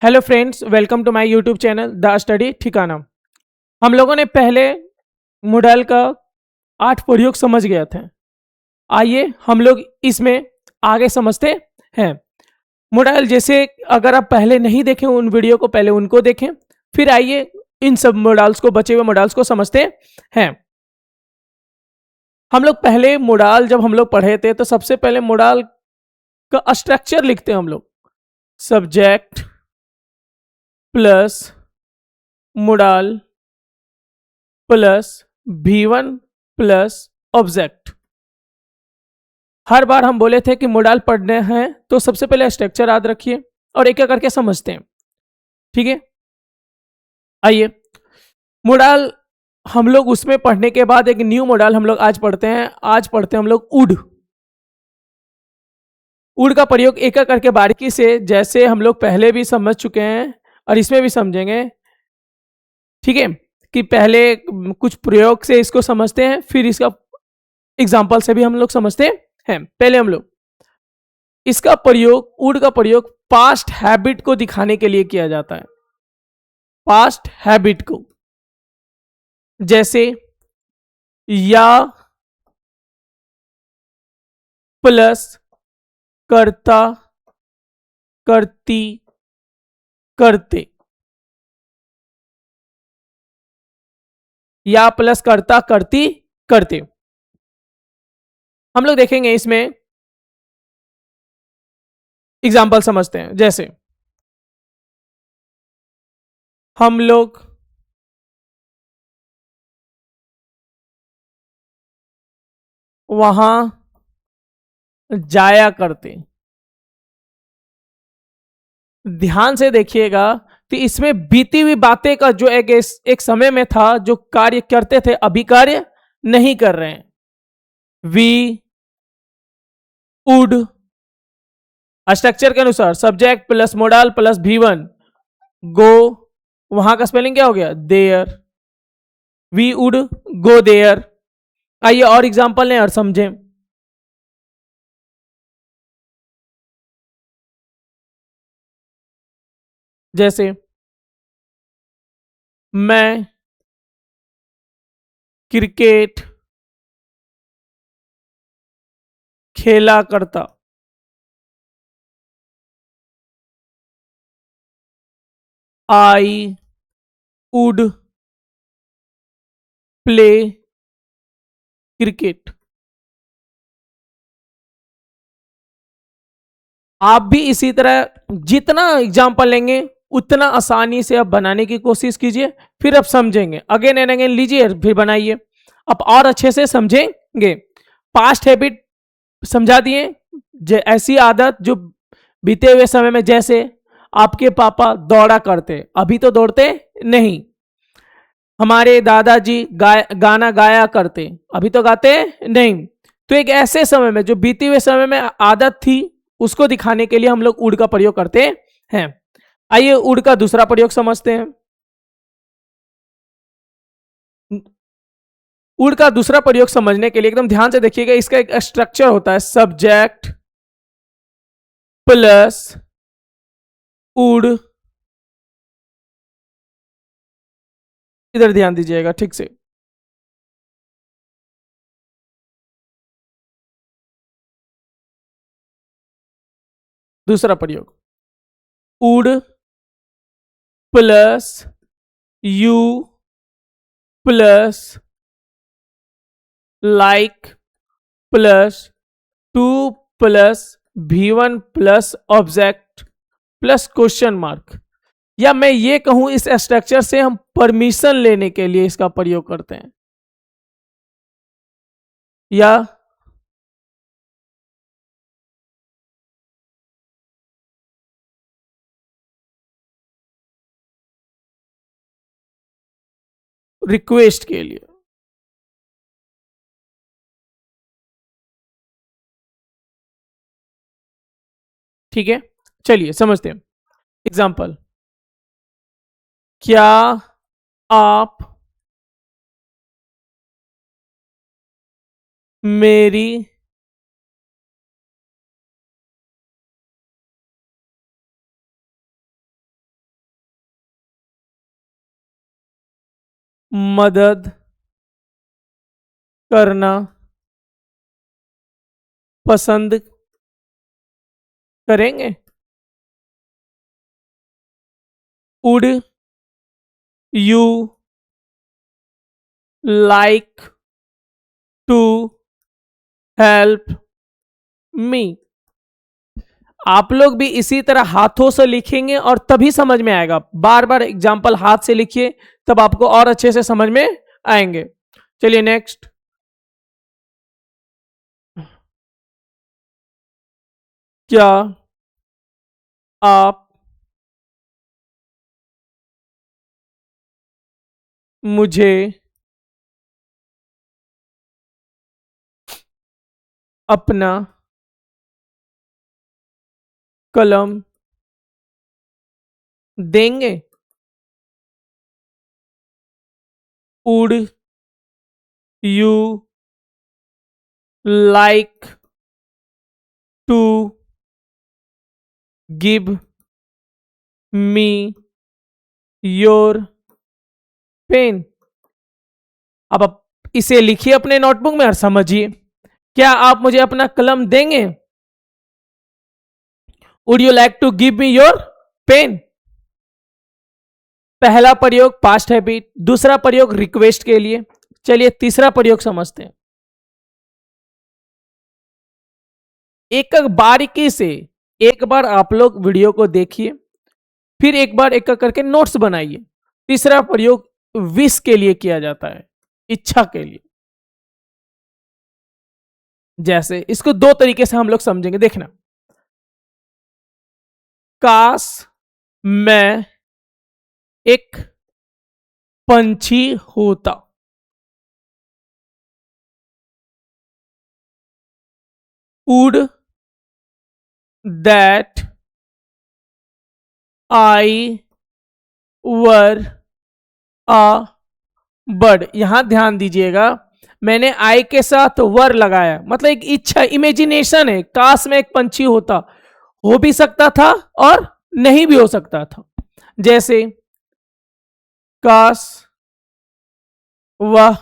Hello friends, welcome to my YouTube channel the study ठिकाना। हम लोगों ने पहले मॉडल का 8 प्रयोग समझ गए थे। आइए हम लोग इसमें आगे समझते हैं। मॉडल जैसे अगर आप पहले नहीं देखें उन वीडियो को, पहले उनको देखें, फिर आइए इन सब मॉडल्स को, बचे हुए मॉडल्स को समझते हैं। हम लोग पहले मॉडल जब हम लोग पढ़े थे तो सबसे पहले मॉडल का स्ट्रक्चर लिखते हैं हम लोग। Subject plus modal plus V1 plus object. हर बार हम बोले थे कि मॉडल पढ़ने हैं तो सबसे पहले स्ट्रक्चर याद रखिए और एक एक करके समझते हैं। ठीक है, आइए मॉडल हम लोग उसमें पढ़ने के बाद एक न्यू मॉडल हम लोग आज पढ़ते हैं। आज पढ़ते हैं हम लोग उड। उड का प्रयोग एक एक करके बारीकी से, जैसे हम लोग पहले भी समझ चुके हैं और इसमें भी समझेंगे। ठीक है, कि पहले कुछ प्रयोग से इसको समझते हैं, फिर इसका एग्जाम्पल से भी हम लोग समझते हैं। पहले हम लोग इसका प्रयोग, वुड का प्रयोग पास्ट हैबिट को दिखाने के लिए किया जाता है। पास्ट हैबिट को, जैसे या प्लस करता करती करते, या प्लस करता करती करते। हम लोग देखेंगे इसमें एग्जाम्पल समझते हैं। जैसे हम लोग वहां जाया करते। ध्यान से देखिएगा कि इसमें बीती हुई बातें का जो एक समय में था, जो कार्य करते थे, अभी कार्य नहीं कर रहे हैं। वी वुड, स्ट्रक्चर के अनुसार subject plus modal plus V1, go, वहां का स्पेलिंग क्या हो गया, there. We would go there. आइए और एग्जांपल लें और समझें। जैसे मैं क्रिकेट खेला करता। I would play cricket. आप भी इसी तरह जितना एग्जाम्पल लेंगे उतना आसानी से आप बनाने की कोशिश कीजिए, फिर आप समझेंगे। अगेन एंड अगेन लीजिए, फिर बनाइए, आप और अच्छे से समझेंगे। पास्ट हैबिट समझा दिए, ऐसी आदत जो बीते हुए समय में, जैसे आपके पापा दौड़ा करते, अभी तो दौड़ते नहीं। हमारे दादाजी गाना गाया करते, अभी तो गाते नहीं। तो एक ऐसे समय में, जो बीते हुए समय में आदत थी, उसको दिखाने के लिए हम लोग उड का प्रयोग करते हैं। आइए उड का दूसरा प्रयोग समझते हैं। उड का दूसरा प्रयोग समझने के लिए एकदम ध्यान से देखिएगा। इसका एक स्ट्रक्चर होता है, सब्जेक्ट प्लस उड। इधर ध्यान दीजिएगा ठीक से। दूसरा प्रयोग, उड plus you plus like plus 2 plus V1 plus object plus question mark. या मैं ये कहूं, इस स्ट्रक्चर से हम परमिशन लेने के लिए इसका प्रयोग करते हैं। या रिक्वेस्ट के लिए। ठीक है, चलिए समझते हैं। एग्जाम्पल, क्या आप मेरी मदद करना पसंद करेंगे। Would you like to help me. आप लोग भी इसी तरह हाथों से लिखेंगे और तभी समझ में आएगा। बार बार एग्जाम्पल हाथ से लिखिए, तब आपको और अच्छे से समझ में आएंगे। चलिए नेक्स्ट। क्या आप मुझे अपना कलम देंगे? Would you like to give me your pen? अब आप इसे लिखिए अपने नोटबुक में और समझिए। क्या आप मुझे अपना कलम देंगे? Would you like to give me your pen? पहला प्रयोग पास्ट हैबिट, दूसरा प्रयोग रिक्वेस्ट के लिए। चलिए तीसरा प्रयोग समझते हैं। एक बारीकी से एक बार आप लोग वीडियो को देखिए, फिर एक बार एक करके नोट्स बनाइए। तीसरा प्रयोग विश के लिए किया जाता है, इच्छा के लिए। जैसे इसको दो तरीके से हम लोग समझेंगे, देखना। काश मैं एक पंछी होता। Would that I were a bird. यहां ध्यान दीजिएगा, मैंने आई के साथ वर लगाया, मतलब एक इच्छा, इमेजिनेशन है। काश में एक पंछी होता, हो भी सकता था और नहीं भी हो सकता था। जैसे काश वह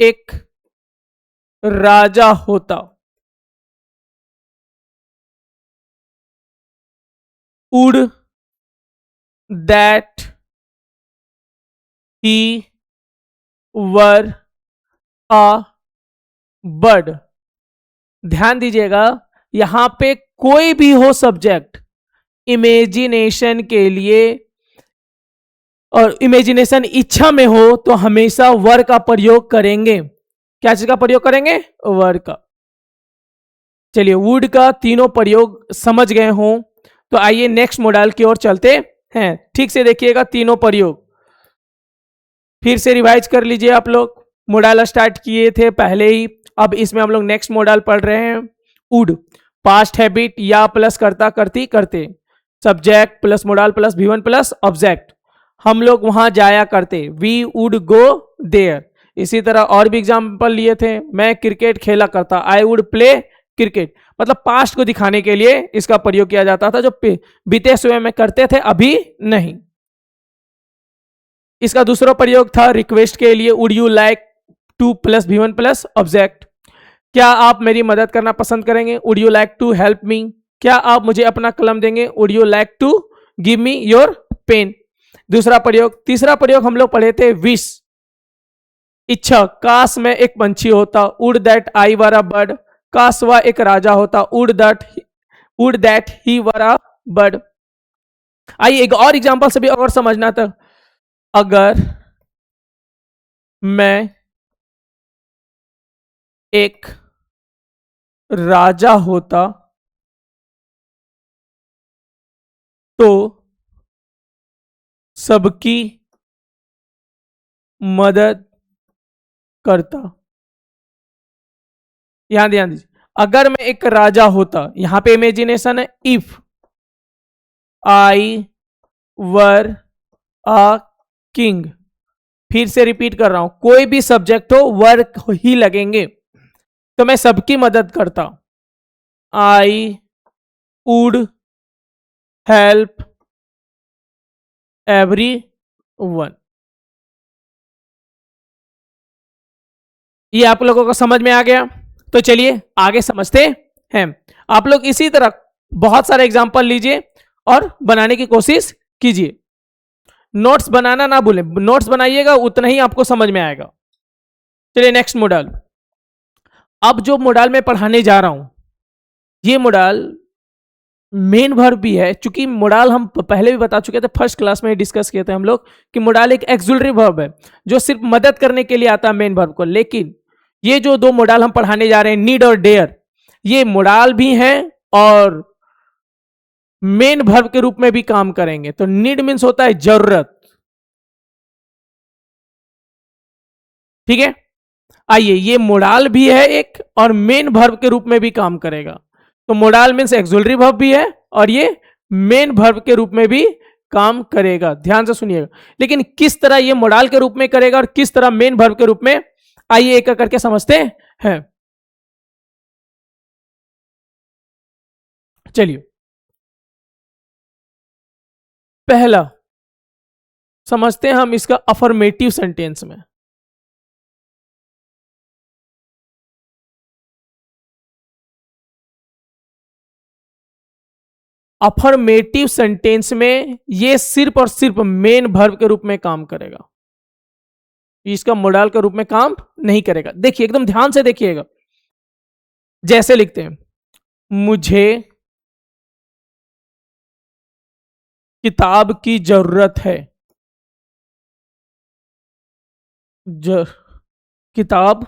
एक राजा होता। Would that he were a bird. ध्यान दीजिएगा, यहां पे कोई भी हो सब्जेक्ट, इमेजिनेशन के लिए, और इमेजिनेशन इच्छा में हो तो हमेशा वर का प्रयोग करेंगे। क्या चीज का प्रयोग करेंगे? वर का। चलिए वुड का तीनों प्रयोग समझ गए हों तो आइए नेक्स्ट मॉडल की ओर चलते हैं। ठीक से देखिएगा तीनों प्रयोग, फिर से रिवाइज कर लीजिए। आप लोग मॉडल स्टार्ट किए थे पहले ही, अब इसमें हम लोग नेक्स्ट मॉडल पढ़ रहे हैं। वुड पास्ट हैबिट, या प्लस करता करती करते, subject plus modal plus V1 plus object. हम लोग वहां जाया करते, वी वुड गो देयर। इसी तरह और भी एग्जाम्पल लिए थे। मैं क्रिकेट खेला करता, आई वुड प्ले क्रिकेट। मतलब पास्ट को दिखाने के लिए इसका प्रयोग किया जाता था, जो बीते समय में करते थे, अभी नहीं। इसका दूसरा प्रयोग था रिक्वेस्ट के लिए, would you like to plus V1 plus object. क्या आप मेरी मदद करना पसंद करेंगे? Would you like to help me. क्या आप मुझे अपना कलम देंगे? Would you like to give me your pen. दूसरा प्रयोग। तीसरा प्रयोग हम लोग पढ़े थे विश, इच्छा। काश मैं एक पंछी होता, would that I were a bird. काश वह एक राजा होता, would that he were a bird. आइए एक और एग्जांपल से भी और समझना था। अगर मैं एक राजा होता तो सबकी मदद करता। यहां ध्यान दीजिए, अगर मैं एक राजा होता, यहां पे इमेजिनेशन है। If I were a king. फिर से रिपीट कर रहा हूं, कोई भी सब्जेक्ट हो वर्क ही लगेंगे। तो मैं सबकी मदद करता, I would help every one. ये आप लोगों को समझ में आ गया? तो चलिए आगे समझते हैं। आप लोग इसी तरह बहुत सारे एग्जाम्पल लीजिए और बनाने की कोशिश कीजिए। नोट्स बनाना ना भूलें, नोट्स बनाइएगा उतना ही आपको समझ में आएगा। चलिए नेक्स्ट मॉडल। अब जो मॉडल मैं पढ़ाने जा रहा हूं, ये मॉडल मेन वर्ब भी है। चूंकि मोडाल हम पहले भी बता चुके थे, फर्स्ट क्लास में डिस्कस किए थे हम लोग कि मोडाल एक एक्सुलरी वर्ब है जो सिर्फ मदद करने के लिए आता है मेन वर्ब को। लेकिन ये जो दो मोडाल हम पढ़ाने जा रहे हैं, नीड और डेयर, ये मोडाल भी हैं और मेन वर्ब के रूप में भी काम करेंगे। तो नीड मीन्स होता है जरूरत, ठीक है। आइए, ये मोडाल भी है एक और मेन वर्ब के रूप में भी काम करेगा। तो मोडाल मीन्स एक्सुलरी वर्ब भी है और ये मेन वर्ब के रूप में भी काम करेगा। ध्यान से सुनिएगा। लेकिन किस तरह ये मोडाल के रूप में करेगा और किस तरह मेन वर्ब के रूप में, आइए एक करके समझते हैं। चलिए, पहला समझते हैं हम इसका अफर्मेटिव सेंटेंस में। अफर्मेटिव सेंटेंस में ये सिर्फ और सिर्फ मेन वर्ब के रूप में काम करेगा, इसका मोडाल के रूप में काम नहीं करेगा। देखिए एकदम ध्यान से देखिएगा। जैसे लिखते हैं, मुझे किताब की जरूरत है। किताब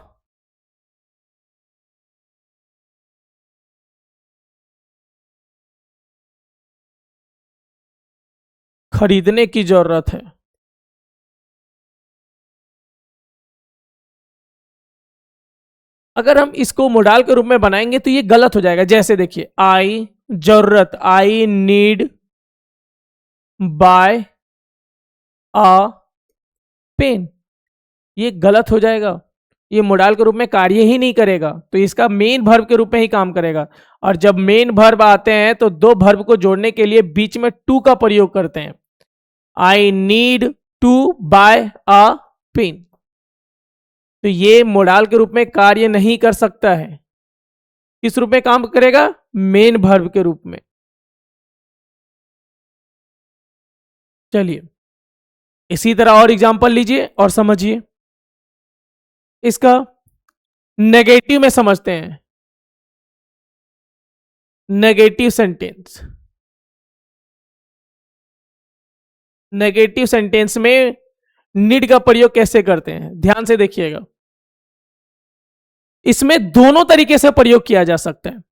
खरीदने की जरूरत है। अगर हम इसको मोडाल के रूप में बनाएंगे तो ये गलत हो जाएगा। जैसे देखिए, आई जरूरत, I need buy a pen, ये गलत हो जाएगा। ये मोडाल के रूप में कार्य ही नहीं करेगा, तो इसका मेन वर्ब के रूप में ही काम करेगा। और जब मेन वर्ब आते हैं तो दो वर्ब को जोड़ने के लिए बीच में टू का प्रयोग करते हैं। I need to buy a pen, तो ये मोडाल के रूप में कार्य नहीं कर सकता है। किस रूप में काम करेगा? मेन वर्ब के रूप में। चलिए इसी तरह और एग्जांपल लीजिए और समझिए। इसका नेगेटिव में समझते हैं। नेगेटिव सेंटेंस, नेगेटिव सेंटेंस में नीड का प्रयोग कैसे करते हैं, ध्यान से देखिएगा। इसमें दोनों तरीके से प्रयोग किया जा सकता है,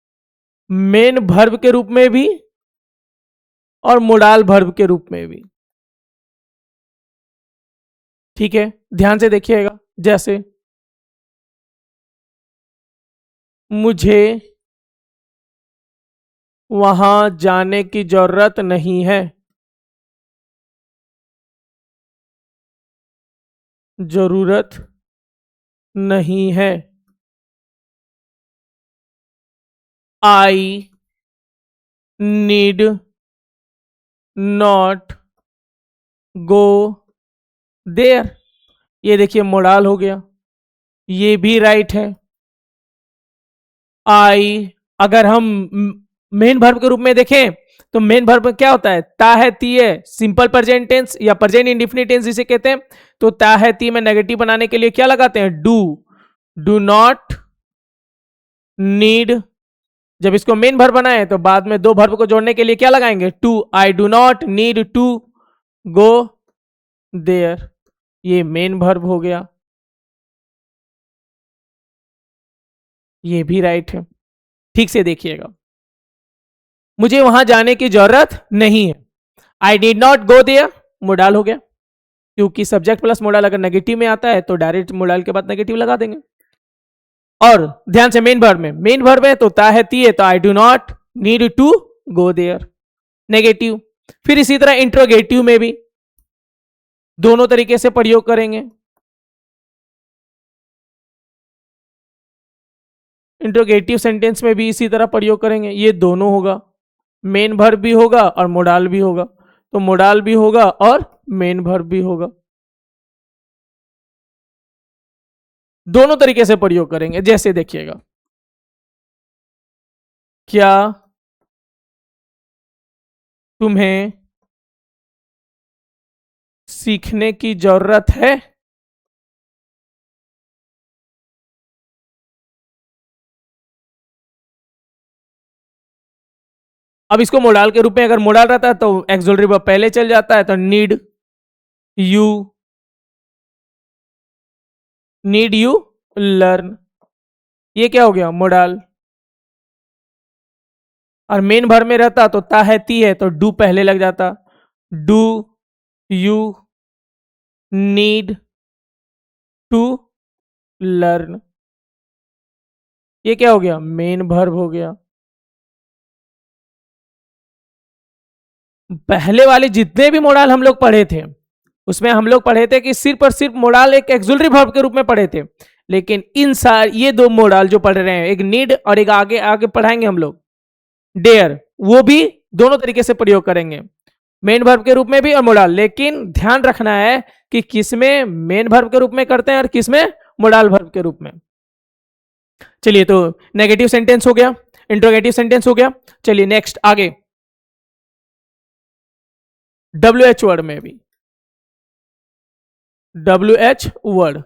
मेन वर्ब के रूप में भी और मोडाल वर्ब के रूप में भी। ठीक है, ध्यान से देखिएगा। जैसे मुझे वहां जाने की जरूरत नहीं है। जरूरत नहीं है। I need not go there, ये देखिए मोडाल हो गया, ये भी राइट है। आई, अगर हम मेन वर्ब के रूप में देखें तो मेन वर्ब क्या होता है? ता है ती है, सिंपल प्रेजेंट टेंस या प्रेजेंट इंडिफिनिट टेंस जिसे कहते हैं। तो ता है ती में नेगेटिव बनाने के लिए क्या लगाते हैं? डू। डू नॉट नीड, जब इसको मेन वर्ब बनाए तो बाद में दो वर्ब को जोड़ने के लिए क्या लगाएंगे? To. I do not need to go there, ये मेन वर्ब हो गया, ये भी राइट है। ठीक से देखिएगा, मुझे वहां जाने की जरूरत नहीं है। I did not go there, modal हो गया, क्योंकि सब्जेक्ट प्लस मोडाल अगर नेगेटिव में आता है तो डायरेक्ट मोडाल के बाद नेगेटिव लगा देंगे। और ध्यान से मेन वर्ब में, मेन वर्ब है तो ता है ती है, तो I do not need to go there, negative. फिर इसी तरह इंट्रोगेटिव में भी दोनों तरीके से प्रयोग करेंगे। इंट्रोगेटिव सेंटेंस में भी इसी तरह प्रयोग करेंगे। ये दोनों होगा, मेन वर्ब भी होगा और मोडाल भी होगा। तो मोडाल भी होगा और मेन वर्ब भी होगा। दोनों तरीके से प्रयोग करेंगे। जैसे देखिएगा, क्या तुम्हें सीखने की जरूरत है? अब इसको मोडाल के रूप में अगर मोडाल रहता है तो एक्सोलरी वर्ब पहले चल जाता है, तो नीड यू लर्न, ये क्या हो गया मोडाल। और मेन भर में रहता तो ता है ती है, तो डू पहले लग जाता, do you need to learn, ये क्या हो गया मेन वर्ब हो गया। पहले वाले जितने भी मोडाल हम लोग पढ़े थे उसमें हम लोग पढ़े थे कि सिर्फ और सिर्फ मोडाल एक एक्सुलरी वर्ब के रूप में पढ़े थे, लेकिन इन ये दो मोडाल जो पढ़ रहे हैं, एक नीड और एक आगे आगे पढ़ाएंगे हम लोग डेयर, वो भी दोनों तरीके से प्रयोग करेंगे, मेन वर्ब के रूप में भी और मोडाल। लेकिन ध्यान रखना है कि किसमें मेन वर्ब के रूप में करते हैं और किसमें मोडाल वर्ब के रूप में। चलिए, तो नेगेटिव सेंटेंस हो गया, इंट्रोगेटिव सेंटेंस हो गया। चलिए नेक्स्ट आगे, WH वर्ड में भी, WH वर्ड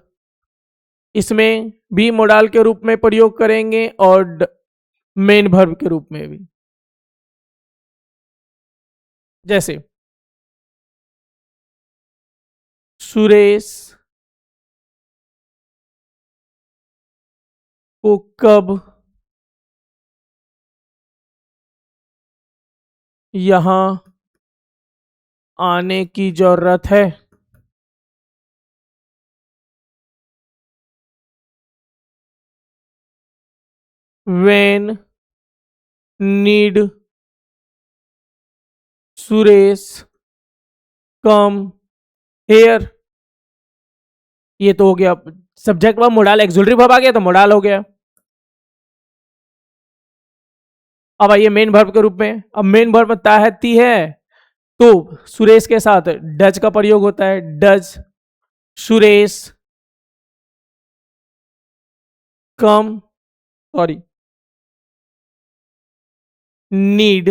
इसमें भी मोडाल के रूप में प्रयोग करेंगे और मेन वर्ब के रूप में भी। जैसे सुरेश को कब यहां आने की जरूरत है? When need Suresh come here, ये तो हो गया subject verb, modal auxiliary verb आ गया तो मोडाल हो गया। अब आइए मेन वर्ब के रूप में। अब मेन वर्ब में ता है ती है, तो सुरेश के साथ डज का प्रयोग होता है, does Suresh come sorry need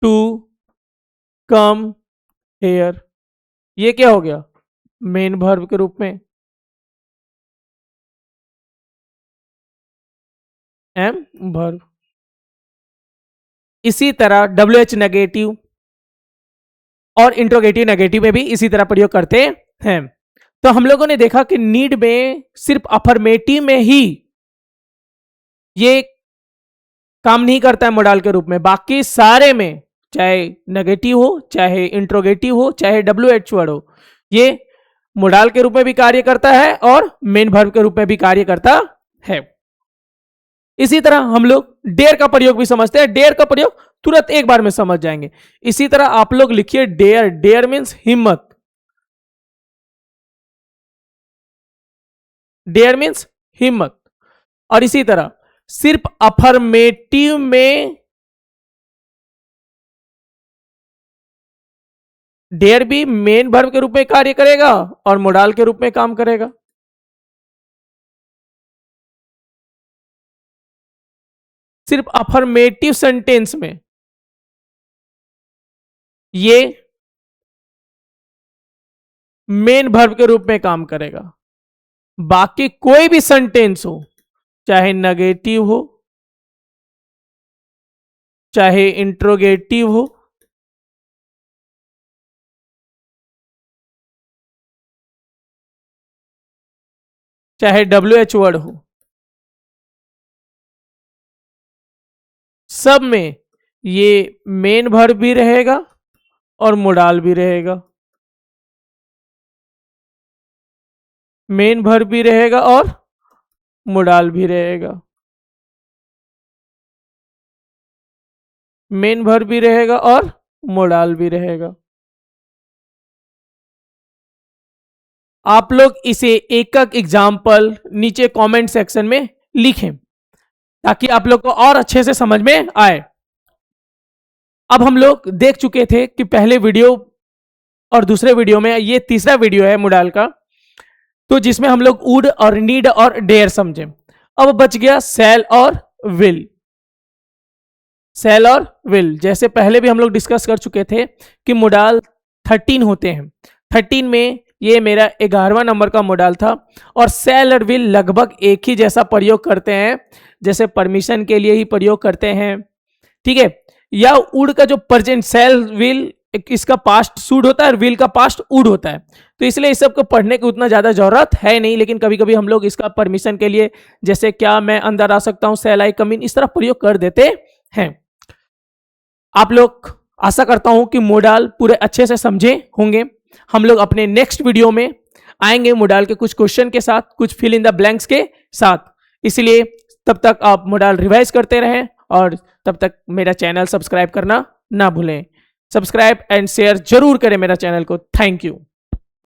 to come here, ये क्या हो गया मेन वर्ब के रूप में, एम वर्ब। इसी तरह WH नेगेटिव और इंट्रोगेटिव नेगेटिव में भी इसी तरह प्रयोग करते हैं। तो हम लोगों ने देखा कि नीड में सिर्फ अफर्मेटिव में ही ये काम नहीं करता है मोडाल के रूप में, बाकी सारे में चाहे नेगेटिव हो, चाहे इंट्रोगेटिव हो, चाहे WH वर्ड हो, ये मोडाल के रूप में भी कार्य करता है और मेन वर्ब के रूप में भी कार्य करता है। इसी तरह हम लोग डेयर का प्रयोग भी समझते हैं, डेयर का प्रयोग तुरंत एक बार में समझ जाएंगे। इसी तरह आप लोग लिखिए डेयर, डेयर मीन्स हिम्मत, डेयर मीन्स हिम्मत। और इसी तरह सिर्फ अफर्मेटिव में डेयर भी मेन वर्ब के रूप में कार्य करेगा और मोडाल के रूप में काम करेगा। सिर्फ अफर्मेटिव सेंटेंस में ये मेन वर्ब के रूप में काम करेगा, बाकी कोई भी सेंटेंस हो, चाहे नेगेटिव हो, चाहे इंट्रोगेटिव हो, चाहे WH वर्ड हो, सब में ये मेन वर्ब भी रहेगा और मोडाल भी रहेगा, मेन वर्ब भी रहेगा और मोडाल भी रहेगा, मेन वर्ब भी रहेगा और मोडाल भी रहेगा। आप लोग इसे एक एक एग्जाम्पल नीचे कमेंट सेक्शन में लिखें ताकि आप लोग को और अच्छे से समझ में आए। अब हम लोग देख चुके थे कि पहले वीडियो और दूसरे वीडियो में, ये तीसरा वीडियो है मोडाल का, तो जिसमें हम लोग वुड और नीड और डेयर समझे। अब बच गया सेल और विल। सेल और विल जैसे पहले भी हम लोग डिस्कस कर चुके थे कि मोडाल 13 होते हैं। 13 में ये मेरा 11वां नंबर का मोडाल था। और सेल और विल लगभग एक ही जैसा प्रयोग करते हैं, जैसे परमिशन के लिए ही प्रयोग करते हैं, ठीक है। या वुड का जो प्रेजेंट, सेल विल इसका पास्ट शुड होता है और विल का पास्ट वुड होता है। तो इसलिए इस सब को पढ़ने की उतना ज्यादा जरूरत है नहीं, लेकिन कभी कभी हम लोग इसका परमिशन के लिए, जैसे क्या मैं अंदर आ सकता हूं, सेल आई कम इन, इस तरह प्रयोग कर देते हैं। आप लोग, आशा करता हूं कि मोडाल पूरे अच्छे से समझे होंगे। हम लोग अपने नेक्स्ट वीडियो में आएंगे मोडाल के कुछ क्वेश्चन के साथ, कुछ फिल इन द ब्लैंक्स के साथ। इसलिए तब तक आप मोडाल रिवाइज करते रहें और तब तक मेरा चैनल सब्सक्राइब करना ना भूलें। सब्सक्राइब एंड शेयर जरूर करें मेरा चैनल को। Thank you.